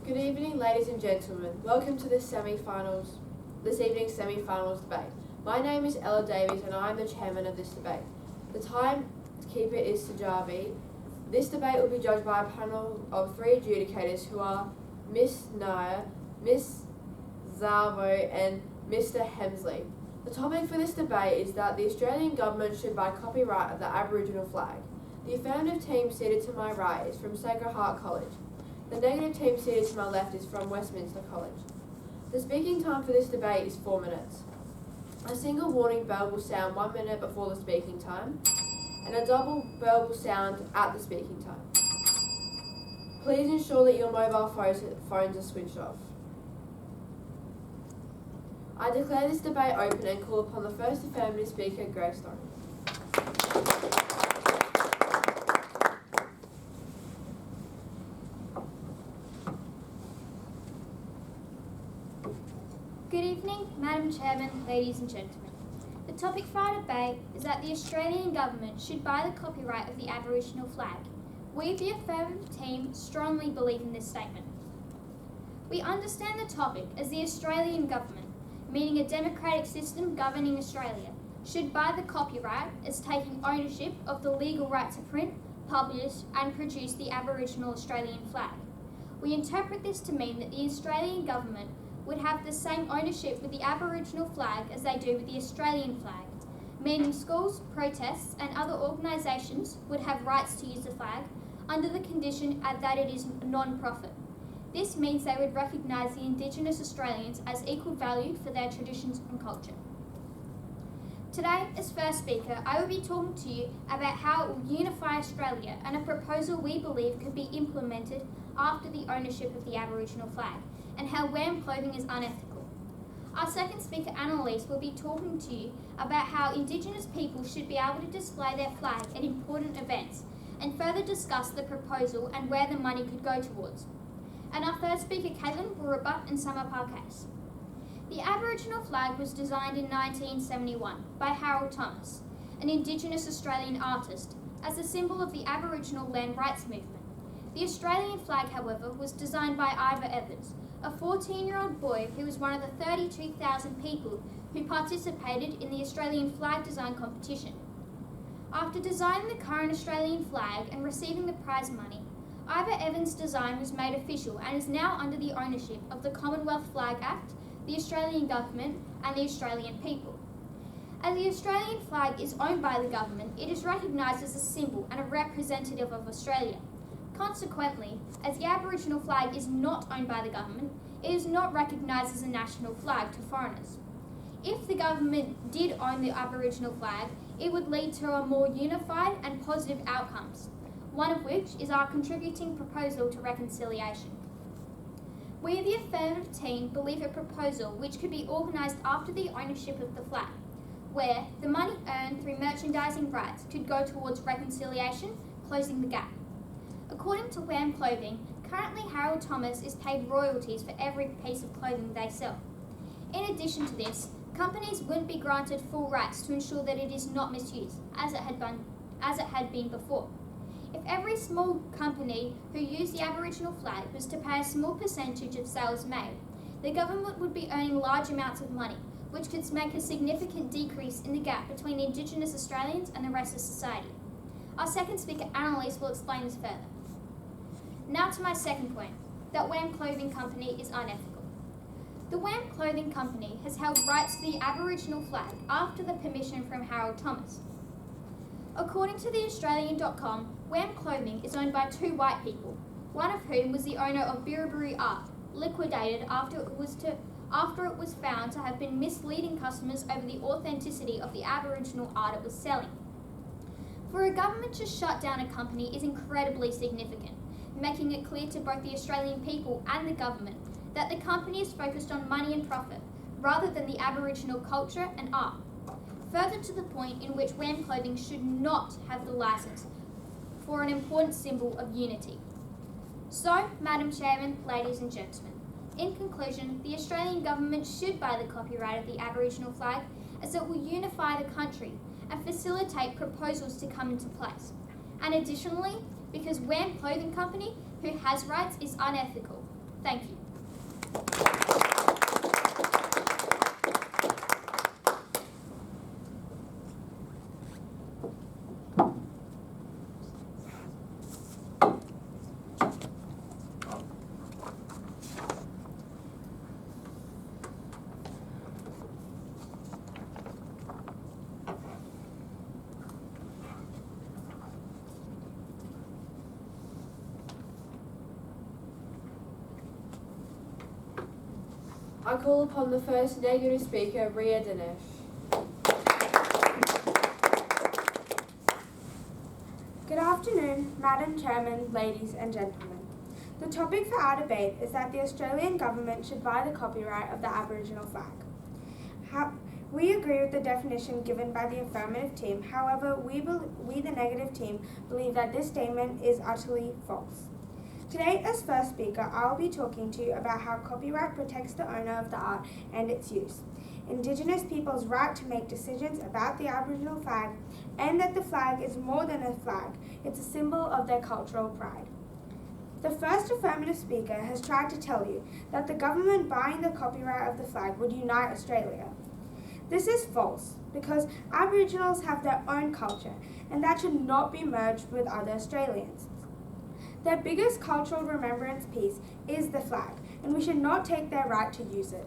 Good evening, ladies and gentlemen. Welcome to this evening's semi-finals debate. My name is Ella Davies and I am the chairman of this debate. The timekeeper is Sajavi. This debate will be judged by a panel of three adjudicators who are Miss Nair, Miss Zalvo and Mr Hemsley. The topic for this debate is that the Australian government should buy copyright of the Aboriginal flag. The affirmative team seated to my right is from Sacred Heart College. The negative team seated to my left is from Westminster College. The speaking time for this debate is 4 minutes. A single warning bell will sound 1 minute before the speaking time, and a double bell will sound at the speaking time. Please ensure that your mobile phones are switched off. I declare this debate open and call upon the first affirmative speaker, Grace Stone. Good evening, Madam Chairman, ladies and gentlemen. The topic for our debate is that the Australian government should buy the copyright of the Aboriginal flag. We, the affirmative team, strongly believe in this statement. We understand the topic as the Australian government, meaning a democratic system governing Australia, should buy the copyright as taking ownership of the legal right to print, publish and produce the Aboriginal Australian flag. We interpret this to mean that the Australian government would have the same ownership with the Aboriginal flag as they do with the Australian flag, meaning schools, protests and other organisations would have rights to use the flag under the condition that it is non-profit. This means they would recognise the Indigenous Australians as equal value for their traditions and culture. Today, as first speaker, I will be talking to you about how it will unify Australia and a proposal we believe could be implemented after the ownership of the Aboriginal flag, and how wearing clothing is unethical. Our second speaker, Annalise, will be talking to you about how Indigenous people should be able to display their flag at important events, and further discuss the proposal and where the money could go towards. And our third speaker, Caitlin, will rebut and sum up our case. The Aboriginal flag was designed in 1971 by Harold Thomas, an Indigenous Australian artist, as a symbol of the Aboriginal land rights movement. The Australian flag, however, was designed by Ivor Evans, a 14-year-old boy who was one of the 32,000 people who participated in the Australian flag design competition. After designing the current Australian flag and receiving the prize money, Ivor Evans' design was made official and is now under the ownership of the Commonwealth Flag Act, the Australian government and the Australian people. As the Australian flag is owned by the government, it is recognised as a symbol and a representative of Australia. Consequently, as the Aboriginal flag is not owned by the government, it is not recognised as a national flag to foreigners. If the government did own the Aboriginal flag, it would lead to a more unified and positive outcomes, one of which is our contributing proposal to reconciliation. We, the affirmative team, believe a proposal which could be organised after the ownership of the flag, where the money earned through merchandising rights could go towards reconciliation, closing the gap. According to Wham Clothing, currently Harold Thomas is paid royalties for every piece of clothing they sell. In addition to this, companies wouldn't be granted full rights to ensure that it is not misused, as it had been before. If every small company who used the Aboriginal flag was to pay a small percentage of sales made, the government would be earning large amounts of money, which could make a significant decrease in the gap between Indigenous Australians and the rest of society. Our second speaker, Annalise, will explain this further. Now to my second point, that Wham Clothing Company is unethical. The Wham Clothing Company has held rights to the Aboriginal flag after the permission from Harold Thomas. According to the Australian.com, Wham Clothing is owned by two white people, one of whom was the owner of Birribiri Art, liquidated after it was found to have been misleading customers over the authenticity of the Aboriginal art it was selling. For a government to shut down a company is incredibly significant, making it clear to both the Australian people and the government that the company is focused on money and profit, rather than the Aboriginal culture and art. Further to the point in which Wham Clothing should not have the licence for an important symbol of unity. So, Madam Chairman, ladies and gentlemen, in conclusion, the Australian government should buy the copyright of the Aboriginal flag, as it will unify the country and facilitate proposals to come into place. And additionally, because Wham Clothing Company, who has rights, is unethical. Thank you. I call upon the first negative speaker, Ria Dinesh. Good afternoon, Madam Chairman, ladies and gentlemen. The topic for our debate is that the Australian government should buy the copyright of the Aboriginal flag. We agree with the definition given by the affirmative team. However, we the negative team believe that this statement is utterly false. Today, as first speaker, I'll be talking to you about how copyright protects the owner of the art and its use, Indigenous people's right to make decisions about the Aboriginal flag, and that the flag is more than a flag, it's a symbol of their cultural pride. The first affirmative speaker has tried to tell you that the government buying the copyright of the flag would unite Australia. This is false, because Aboriginals have their own culture, and that should not be merged with other Australians. Their biggest cultural remembrance piece is the flag, and we should not take their right to use it.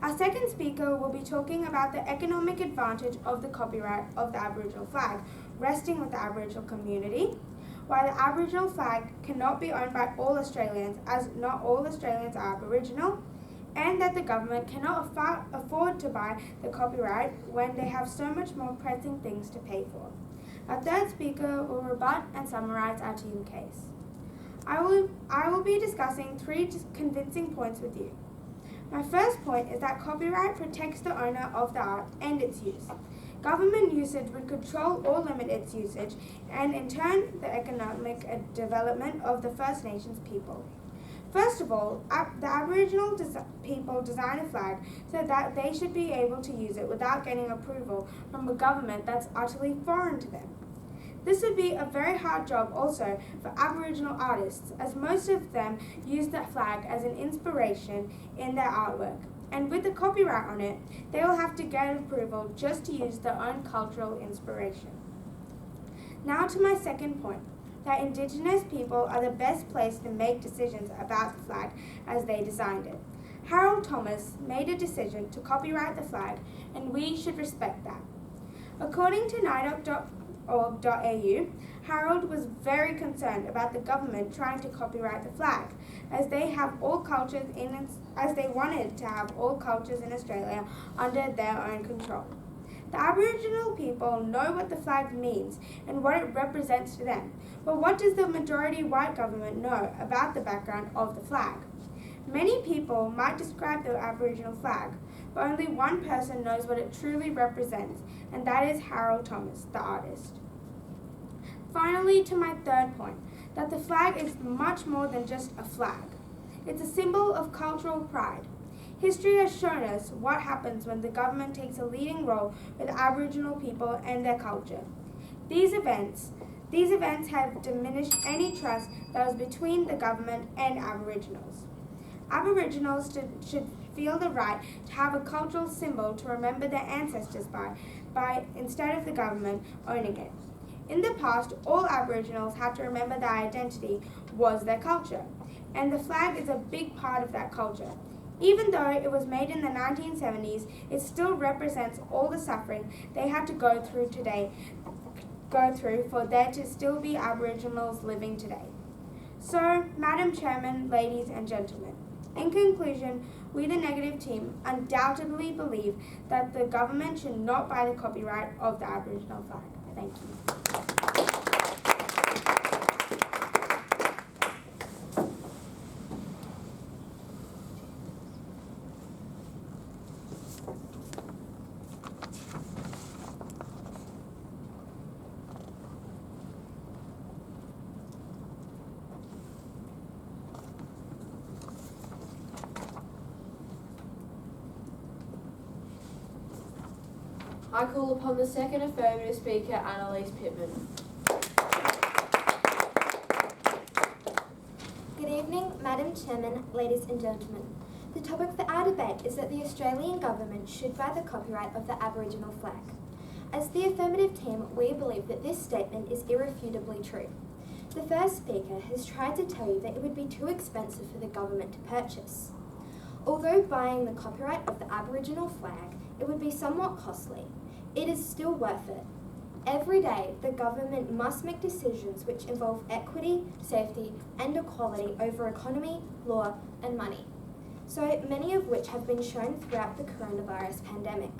Our second speaker will be talking about the economic advantage of the copyright of the Aboriginal flag resting with the Aboriginal community, why the Aboriginal flag cannot be owned by all Australians as not all Australians are Aboriginal, and that the government cannot afford to buy the copyright when they have so much more pressing things to pay for. Our third speaker will rebut and summarise our team case. I will be discussing 3 convincing points with you. My first point is that copyright protects the owner of the art and its use. Government usage would control or limit its usage, and in turn, the economic development of the First Nations people. First of all, the Aboriginal people design a flag so that they should be able to use it without getting approval from a government that's utterly foreign to them. This would be a very hard job also for Aboriginal artists, as most of them use the flag as an inspiration in their artwork. And with the copyright on it, they will have to get approval just to use their own cultural inspiration. Now to my second point, that Indigenous people are the best placed to make decisions about the flag as they designed it. Harold Thomas made a decision to copyright the flag, and we should respect that. According to NIDOC.org.au, Harold was very concerned about the government trying to copyright the flag, as they wanted to have all cultures in Australia under their own control. The Aboriginal people know what the flag means and what it represents to them, but what does the majority white government know about the background of the flag? Many people might describe the Aboriginal flag, but only one person knows what it truly represents, and that is Harold Thomas, the artist. Finally, to my third point, that the flag is much more than just a flag. It's a symbol of cultural pride. History has shown us what happens when the government takes a leading role with Aboriginal people and their culture. These events have diminished any trust that was between the government and Aboriginals. Aboriginals should feel the right to have a cultural symbol to remember their ancestors by instead of the government owning it. In the past, all Aboriginals had to remember their identity was their culture, and the flag is a big part of that culture. Even though it was made in the 1970s, it still represents all the suffering they had to go through for there to still be Aboriginals living today. So, Madam Chairman, ladies and gentlemen, in conclusion, we the negative team undoubtedly believe that the government should not buy the copyright of the Aboriginal flag. Thank you. I call upon the second affirmative speaker, Annalise Pittman. Good evening, evening, Madam Chairman, ladies and gentlemen. The topic for our debate is that the Australian Government should buy the copyright of the Aboriginal flag. As the affirmative team, we believe that this statement is irrefutably true. The first speaker has tried to tell you that it would be too expensive for the government to purchase. Although buying the copyright of the Aboriginal flag, it would be somewhat costly, it is still worth it. Every day, the government must make decisions which involve equity, safety, and equality over economy, law, and money, so many of which have been shown throughout the coronavirus pandemic.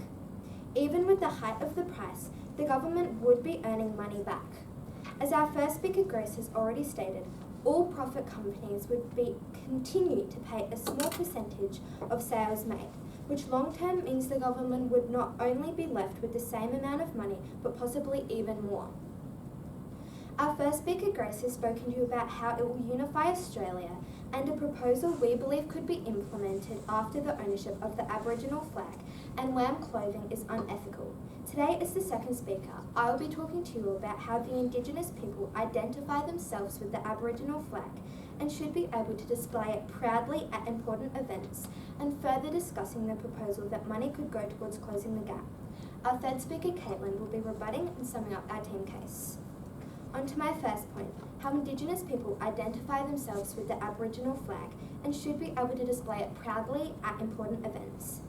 Even with the height of the price, the government would be earning money back. As our first speaker, Grace, has already stated, all profit companies would continue to pay a small percentage of sales made, which long-term means the government would not only be left with the same amount of money, but possibly even more. Our first speaker, Grace, has spoken to you about how it will unify Australia and a proposal we believe could be implemented after the ownership of the Aboriginal flag and WAM clothing is unethical. Today, as the second speaker, I will be talking to you about how the Indigenous people identify themselves with the Aboriginal flag and should be able to display it proudly at important events, and further discussing the proposal that money could go towards closing the gap. Our third speaker, Caitlin, will be rebutting and summing up our team case. On to my first point, how Indigenous people identify themselves with the Aboriginal flag and should be able to display it proudly at important events.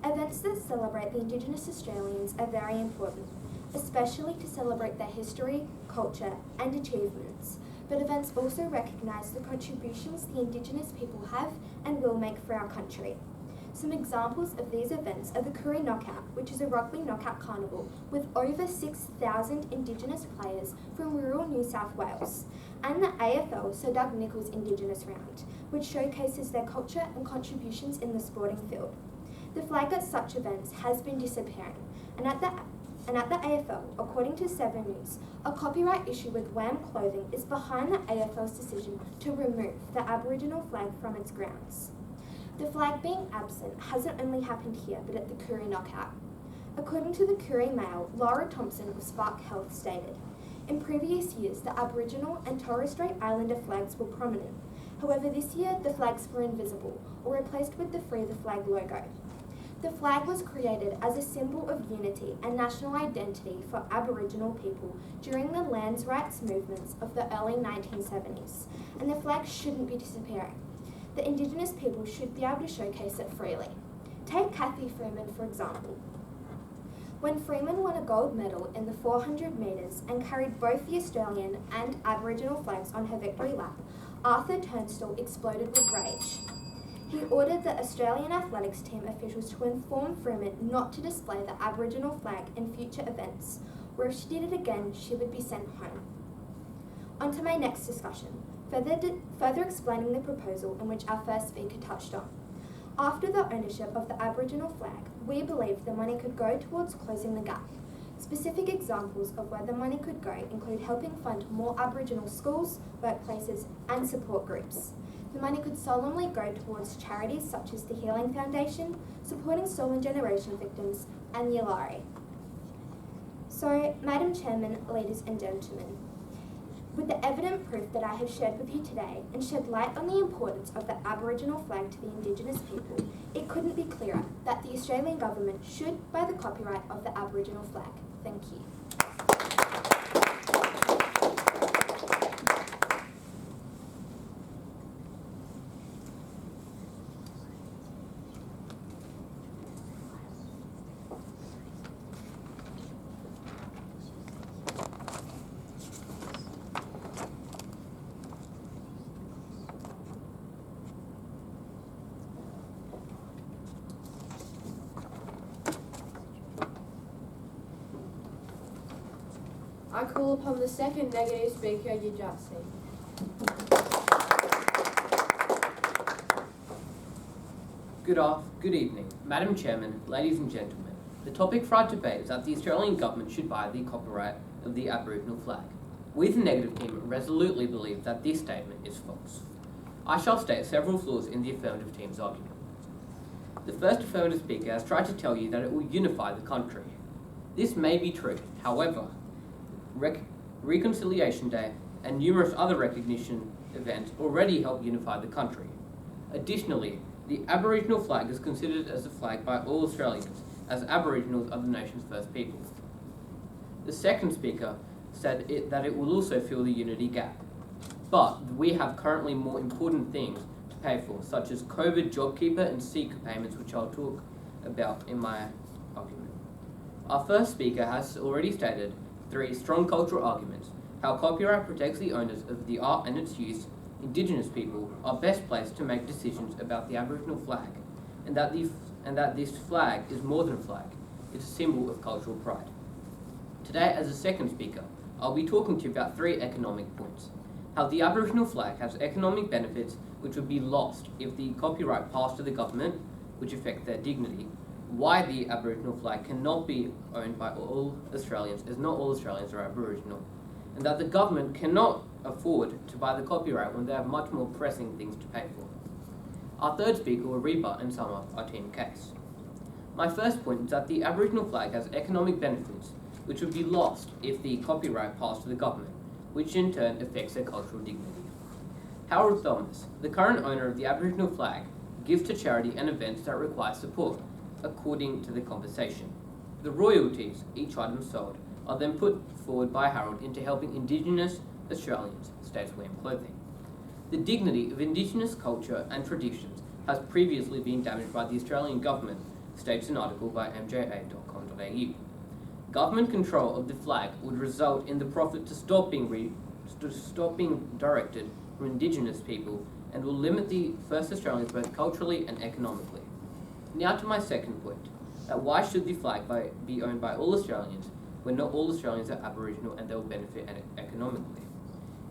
Events that celebrate the Indigenous Australians are very important, especially to celebrate their history, culture, and achievements. But events also recognise the contributions the Indigenous people have and will make for our country. Some examples of these events are the Koori Knockout, which is a rugby knockout carnival with over 6,000 Indigenous players from rural New South Wales, and the AFL Sir Doug Nicholls Indigenous Round, which showcases their culture and contributions in the sporting field. The flag at such events has been disappearing, and at the AFL, according to 7 News, a copyright issue with WAM clothing is behind the AFL's decision to remove the Aboriginal flag from its grounds. The flag being absent hasn't only happened here, but at the Koori Knockout. According to the Koori Mail, Laura Thompson of Spark Health stated, in previous years, the Aboriginal and Torres Strait Islander flags were prominent. However, this year, the flags were invisible or replaced with the Free the Flag logo. The flag was created as a symbol of unity and national identity for Aboriginal people during the lands rights movements of the early 1970s, and the flag shouldn't be disappearing. The Indigenous people should be able to showcase it freely. Take Kathy Freeman, for example. When Freeman won a gold medal in the 400 metres and carried both the Australian and Aboriginal flags on her victory lap, Arthur Turnstall exploded with rage. He ordered the Australian athletics team officials to inform Freeman not to display the Aboriginal flag in future events, or if she did it again, she would be sent home. On to my next discussion, further explaining the proposal in which our first speaker touched on. After the ownership of the Aboriginal flag, we believe the money could go towards closing the gap. Specific examples of where the money could go include helping fund more Aboriginal schools, workplaces, and support groups. The money could solemnly go towards charities such as the Healing Foundation, supporting stolen generation victims, and the Yalari. So, Madam Chairman, ladies and gentlemen, with the evident proof that I have shared with you today and shed light on the importance of the Aboriginal flag to the Indigenous people, it couldn't be clearer that the Australian Government should buy the copyright of the Aboriginal flag. Thank you. I call upon the second negative speaker, Yajatsi. Good evening, Madam Chairman, ladies and gentlemen. The topic for our debate is that the Australian Government should buy the copyright of the Aboriginal flag. We, the negative team, resolutely believe that this statement is false. I shall state several flaws in the affirmative team's argument. The first affirmative speaker has tried to tell you that it will unify the country. This may be true, however, Reconciliation Day and numerous other recognition events already help unify the country. Additionally, the Aboriginal flag is considered as a flag by all Australians, as Aboriginals are the nation's first people. The second speaker said that it will also fill the unity gap. But we have currently more important things to pay for, such as COVID JobKeeper and Seeker payments, which I'll talk about in my argument. Our first speaker has already stated 3 strong cultural arguments: how copyright protects the owners of the art and its use, Indigenous people are best placed to make decisions about the Aboriginal flag, and that this flag is more than a flag, it's a symbol of cultural pride. Today, as a second speaker, I'll be talking to you about 3 economic points: how the Aboriginal flag has economic benefits which would be lost if the copyright passed to the government, which affect their dignity, why the Aboriginal flag cannot be owned by all Australians, as not all Australians are Aboriginal, and that the government cannot afford to buy the copyright when they have much more pressing things to pay for. Our third speaker will rebut and sum up our team case. My first point is that the Aboriginal flag has economic benefits which would be lost if the copyright passed to the government, which in turn affects their cultural dignity. Harold Thomas, the current owner of the Aboriginal flag, gives to charity and events that require support, according to the compensation. The royalties, each item sold, are then put forward by Harold into helping Indigenous Australians states wear clothing. The dignity of Indigenous culture and traditions has previously been damaged by the Australian government, states an article by mja.com.au. Government control of the flag would result in the profit to stop being directed from Indigenous people and will limit the first Australians both culturally and economically. Now to my second point, that why should the flag be owned by all Australians when not all Australians are Aboriginal and they will benefit economically?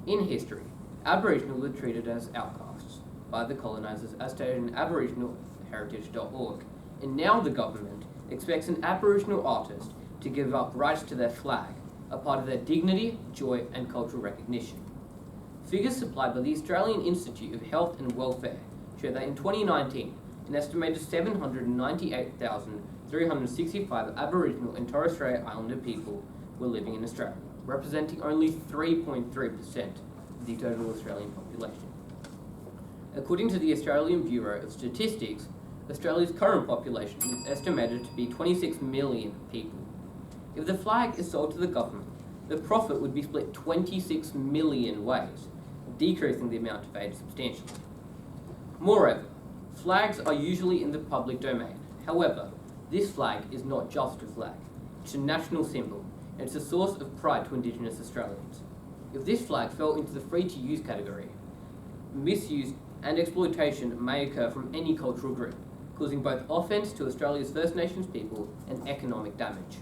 In history, Aboriginals were treated as outcasts by the colonisers, as stated in aboriginalheritage.org, and now the government expects an Aboriginal artist to give up rights to their flag, a part of their dignity, joy and cultural recognition. Figures supplied by the Australian Institute of Health and Welfare show that in 2019, an estimated 798,365 Aboriginal and Torres Strait Islander people were living in Australia, representing only 3.3% of the total Australian population. According to the Australian Bureau of Statistics, Australia's current population is estimated to be 26 million people. If the flag is sold to the government, the profit would be split 26 million ways, decreasing the amount of aid substantially. Moreover, flags are usually in the public domain. However, this flag is not just a flag. It's a national symbol, and it's a source of pride to Indigenous Australians. If this flag fell into the free-to-use category, misuse and exploitation may occur from any cultural group, causing both offence to Australia's First Nations people and economic damage.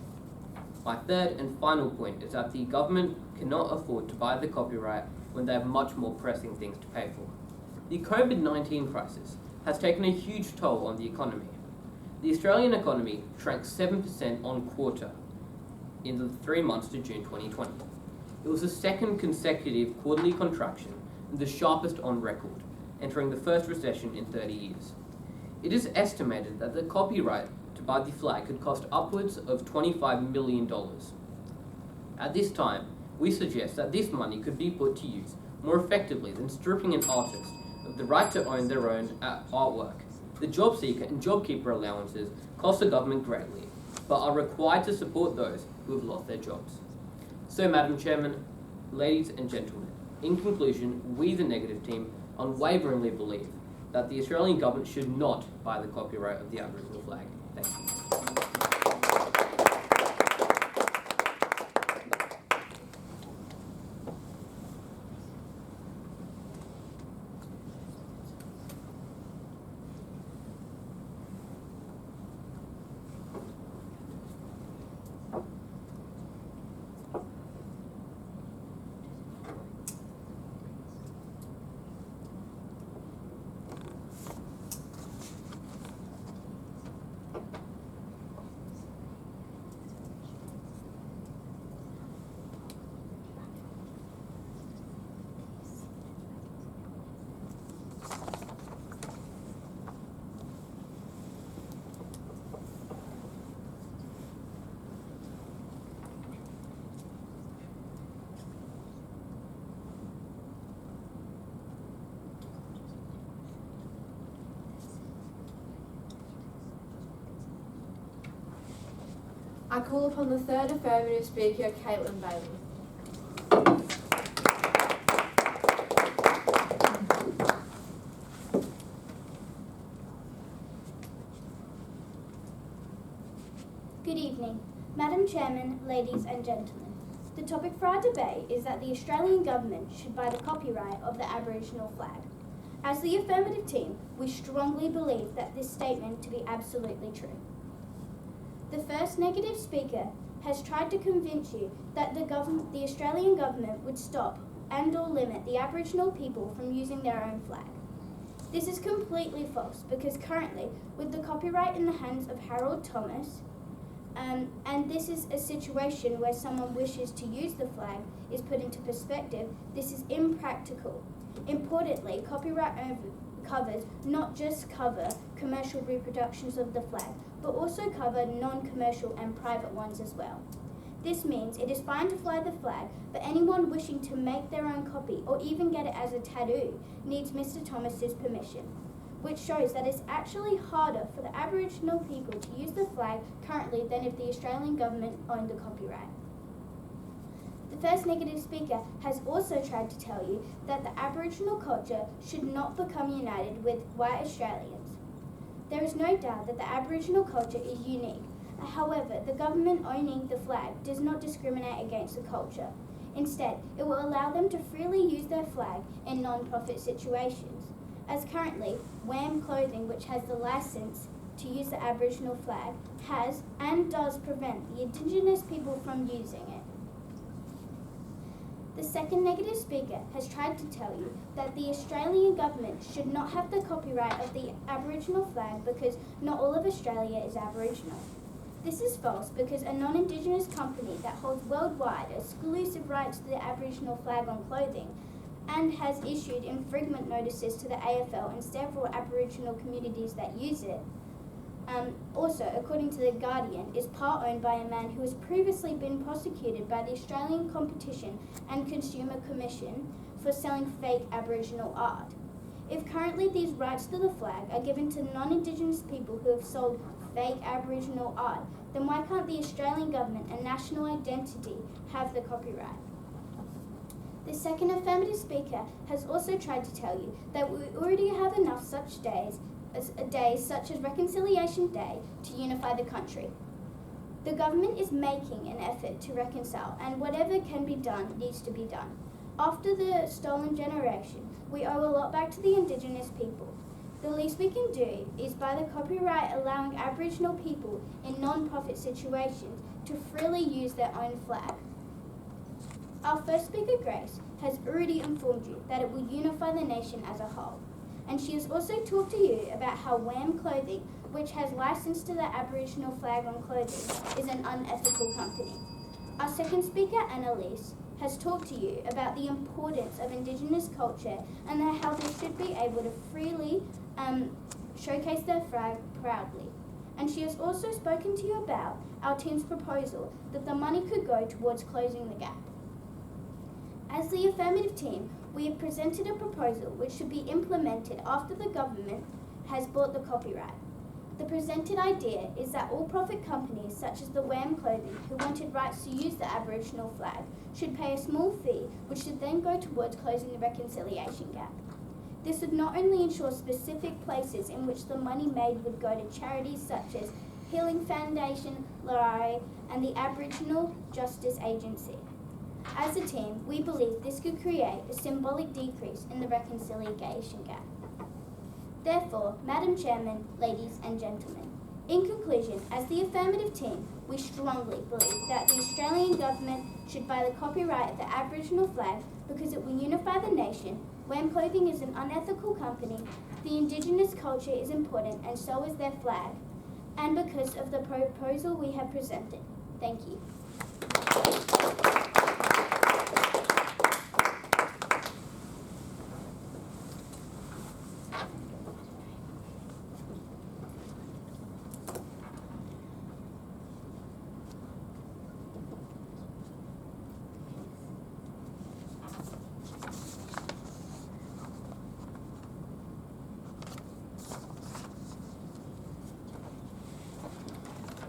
My third and final point is that the government cannot afford to buy the copyright when they have much more pressing things to pay for. The COVID-19 crisis has taken a huge toll on the economy. The Australian economy shrank 7% on quarter in the 3 months to June 2020. It was the second consecutive quarterly contraction and the sharpest on record, entering the first recession in 30 years. It is estimated that the copyright to buy the flag could cost upwards of $25 million. At this time, we suggest that this money could be put to use more effectively than stripping an artist of the right to own their own artwork. The job seeker and JobKeeper allowances cost the government greatly, but are required to support those who have lost their jobs. So, Madam Chairman, ladies and gentlemen, in conclusion, we, the Negative Team, unwaveringly believe that the Australian government should not buy the copyright of the Aboriginal flag. Thank you. I call upon the third affirmative speaker, Caitlin Bailey. Good evening, Madam Chairman, ladies and gentlemen. The topic for our debate is that the Australian Government should buy the copyright of the Aboriginal flag. As the affirmative team, we strongly believe that this statement to be absolutely true. The first negative speaker has tried to convince you that the Australian Government would stop and or limit the Aboriginal people from using their own flag. This is completely false because currently, with the copyright in the hands of Harold Thomas, and this is a situation where someone wishes to use the flag is put into perspective, this is impractical. Importantly, copyright covers not just cover commercial reproductions of the flag, but also cover non-commercial and private ones as well. This means it is fine to fly the flag, but anyone wishing to make their own copy or even get it as a tattoo needs Mr. Thomas's permission, which shows that it's actually harder for the Aboriginal people to use the flag currently than if the Australian Government owned the copyright. The first negative speaker has also tried to tell you that the Aboriginal culture should not become united with white Australians. There is no doubt that the Aboriginal culture is unique. However, the government owning the flag does not discriminate against the culture. Instead, it will allow them to freely use their flag in non-profit situations. As currently, Wham Clothing, which has the license to use the Aboriginal flag, has and does prevent the Indigenous people from using it. The second negative speaker has tried to tell you that the Australian Government should not have the copyright of the Aboriginal flag because not all of Australia is Aboriginal. This is false because a non-Indigenous company that holds worldwide exclusive rights to the Aboriginal flag on clothing and has issued infringement notices to the AFL and several Aboriginal communities that use it. Also, according to The Guardian, is part owned by a man who has previously been prosecuted by the Australian Competition and Consumer Commission for selling fake Aboriginal art. If currently these rights to the flag are given to non-Indigenous people who have sold fake Aboriginal art, then why can't the Australian Government and National Identity have the copyright? The second affirmative speaker has also tried to tell you that we already have enough such days such as Reconciliation Day to unify the country. The government is making an effort to reconcile, and whatever can be done needs to be done. After the stolen generation, we owe a lot back to the Indigenous people. The least we can do is buy the copyright allowing Aboriginal people in non-profit situations to freely use their own flag. Our first speaker, Grace, has already informed you that it will unify the nation as a whole. And she has also talked to you about how Wham Clothing, which has licensed to the Aboriginal flag on clothing, is an unethical company. Our second speaker, Annalise, has talked to you about the importance of Indigenous culture and how they should be able to freely showcase their flag proudly. And she has also spoken to you about our team's proposal that the money could go towards closing the gap. As the affirmative team, we have presented a proposal which should be implemented after the government has bought the copyright. The presented idea is that all profit companies such as the Wham Clothing who wanted rights to use the Aboriginal flag should pay a small fee which should then go towards closing the reconciliation gap. This would not only ensure specific places in which the money made would go to charities such as Healing Foundation, Larari and the Aboriginal Justice Agency. As a team, we believe this could create a symbolic decrease in the reconciliation gap. Therefore, Madam Chairman, ladies and gentlemen, in conclusion, as the affirmative team, we strongly believe that the Australian Government should buy the copyright of the Aboriginal flag because it will unify the nation. Wham Clothing is an unethical company, the Indigenous culture is important and so is their flag, and because of the proposal we have presented. Thank you.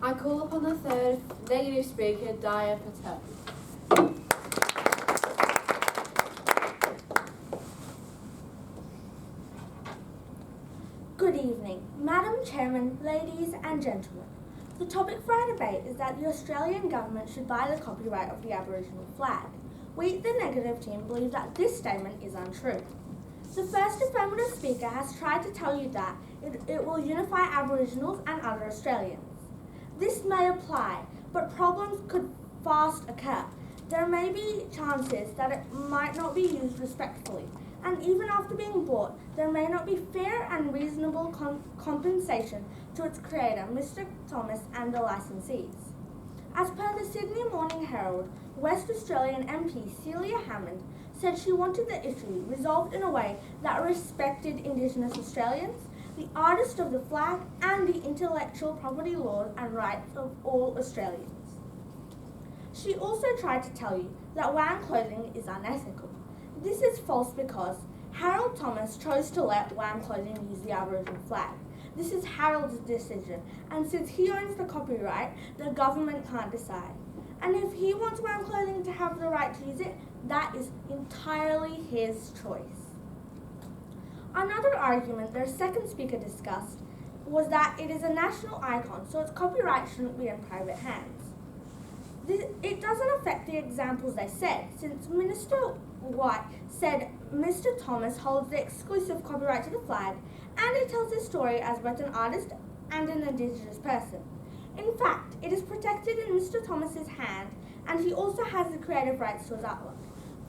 I call upon the third negative speaker, Daya Patel. Good evening, Madam Chairman, ladies and gentlemen. The topic for our debate is that the Australian government should buy the copyright of the Aboriginal flag. We, the negative team, believe that this statement is untrue. The first affirmative speaker has tried to tell you that it will unify Aboriginals and other Australians. This may apply, but problems could fast occur. There may be chances that it might not be used respectfully, and even after being bought, there may not be fair and reasonable compensation to its creator, Mr. Thomas, and the licensees. As per the Sydney Morning Herald, West Australian MP Celia Hammond said she wanted the issue resolved in a way that respected Indigenous Australians, the artist of the flag, and the intellectual property laws and rights of all Australians. She also tried to tell you that WAM clothing is unethical. This is false because Harold Thomas chose to let WAM clothing use the Aboriginal flag. This is Harold's decision, and since he owns the copyright, the government can't decide. And if he wants WAM clothing to have the right to use it, that is entirely his choice. Another argument the second speaker discussed was that it is a national icon, so its copyright shouldn't be in private hands. It doesn't affect the examples they said, since Minister White said Mr. Thomas holds the exclusive copyright to the flag, and he tells his story as both an artist and an Indigenous person. In fact, it is protected in Mr. Thomas's hand, and he also has the creative rights to his artwork.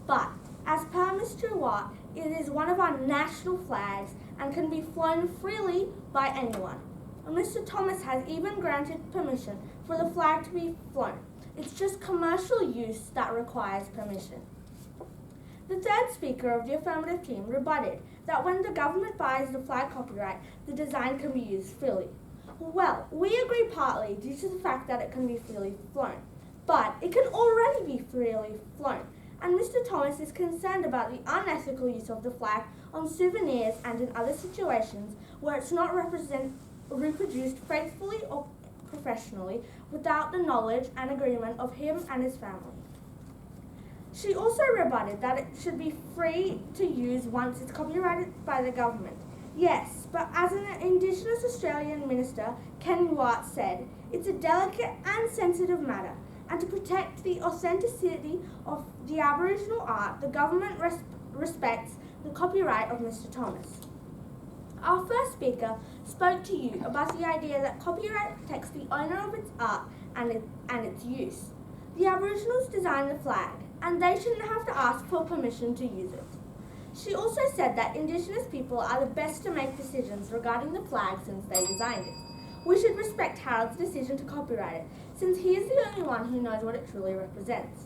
But, as per Mr. Watt, it is one of our national flags and can be flown freely by anyone. And Mr. Thomas has even granted permission for the flag to be flown. It's just commercial use that requires permission. The third speaker of the affirmative team rebutted that when the government buys the flag copyright, the design can be used freely. Well, we agree partly due to the fact that it can be freely flown, but it can already be freely flown, and Mr. Thomas is concerned about the unethical use of the flag on souvenirs and in other situations where it's not reproduced faithfully or professionally without the knowledge and agreement of him and his family. She also rebutted that it should be free to use once it's copyrighted by the government. Yes, but as an Indigenous Australian minister, Ken Watt said, it's a delicate and sensitive matter, and to protect the authenticity of the Aboriginal art, the government respects the copyright of Mr. Thomas. Our first speaker spoke to you about the idea that copyright protects the owner of its art and its use. The Aboriginals designed the flag, and they shouldn't have to ask for permission to use it. She also said that Indigenous people are the best to make decisions regarding the flag since they designed it. We should respect Harold's decision to copyright it, since he is the only one who knows what it truly represents.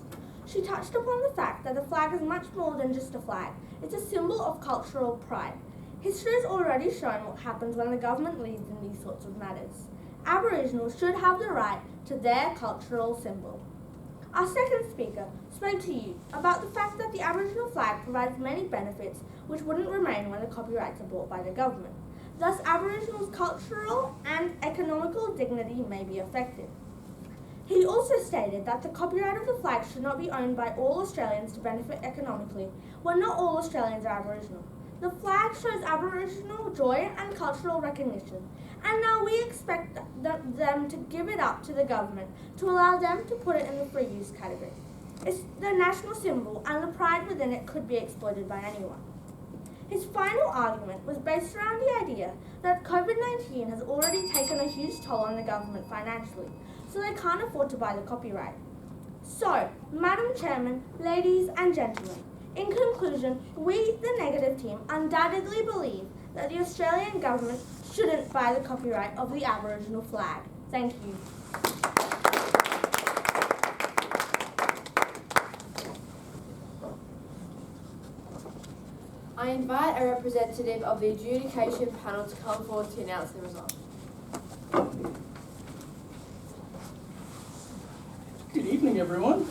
She touched upon the fact that the flag is much more than just a flag. It's a symbol of cultural pride. History has already shown what happens when the government leads in these sorts of matters. Aboriginals should have the right to their cultural symbol. Our second speaker spoke to you about the fact that the Aboriginal flag provides many benefits which wouldn't remain when the copyrights are bought by the government. Thus, Aboriginals' cultural and economical dignity may be affected. He also stated that the copyright of the flag should not be owned by all Australians to benefit economically, when not all Australians are Aboriginal. The flag shows Aboriginal joy and cultural recognition, and now we expect them to give it up to the government to allow them to put it in the free use category. It's the national symbol, and the pride within it could be exploited by anyone. His final argument was based around the idea that COVID-19 has already taken a huge toll on the government financially, so they can't afford to buy the copyright. So, Madam Chairman, ladies and gentlemen, in conclusion, we, the negative team, undoubtedly believe that the Australian government shouldn't buy the copyright of the Aboriginal flag. Thank you. I invite a representative of the adjudication panel to come forward to announce the result. Good evening, everyone.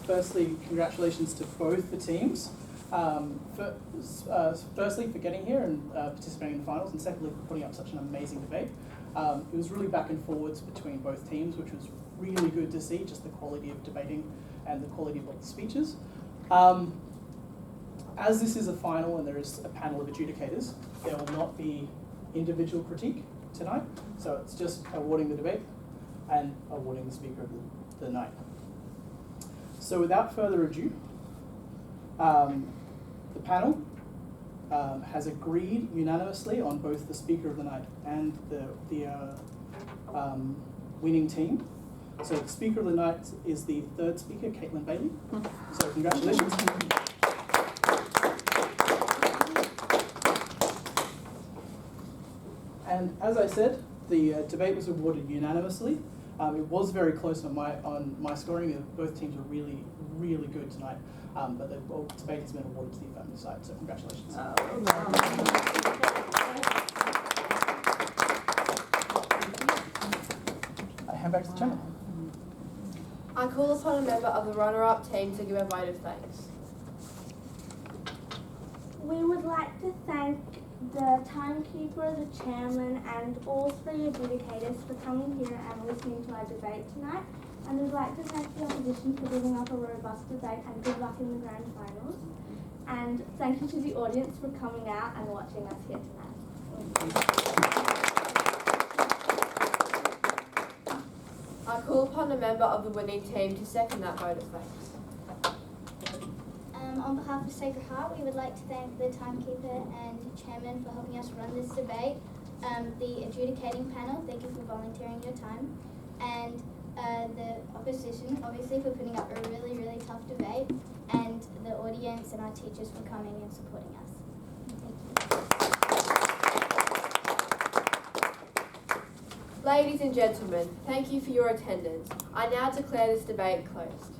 Firstly, congratulations to both the teams. Firstly, for getting here and participating in the finals, and secondly, for putting up such an amazing debate. It was really back and forwards between both teams, which was really good to see, just the quality of debating and the quality of the speeches. As this is a final and there is a panel of adjudicators, there will not be individual critique tonight, so it's just awarding the debate and awarding the speaker of the night. So without further ado, the panel has agreed unanimously on both the speaker of the night and the winning team. So the speaker of the night is the third speaker, Caitlin Bailey. So congratulations. And as I said, the debate was awarded unanimously. It was very close on my scoring. Both teams were really, really good tonight. But the debate has been awarded to the affirmative side. So congratulations. I hand back to the chairman. I call upon a member of the runner-up team to give a vote of thanks. We would like to thank the timekeeper, the chairman, and all three adjudicators for coming here and listening to our debate tonight. And we'd like to thank the opposition for giving up a robust debate and good luck in the grand finals. And thank you to the audience for coming out and watching us here tonight. I call upon a member of the winning team to second that vote of thanks. On behalf of Sacred Heart, we would like to thank the timekeeper and chairman for helping us run this debate. The adjudicating panel, thank you for volunteering your time. And the opposition, obviously, for putting up a really, really tough debate. And the audience and our teachers for coming and supporting us. Thank you. Ladies and gentlemen, thank you for your attendance. I now declare this debate closed.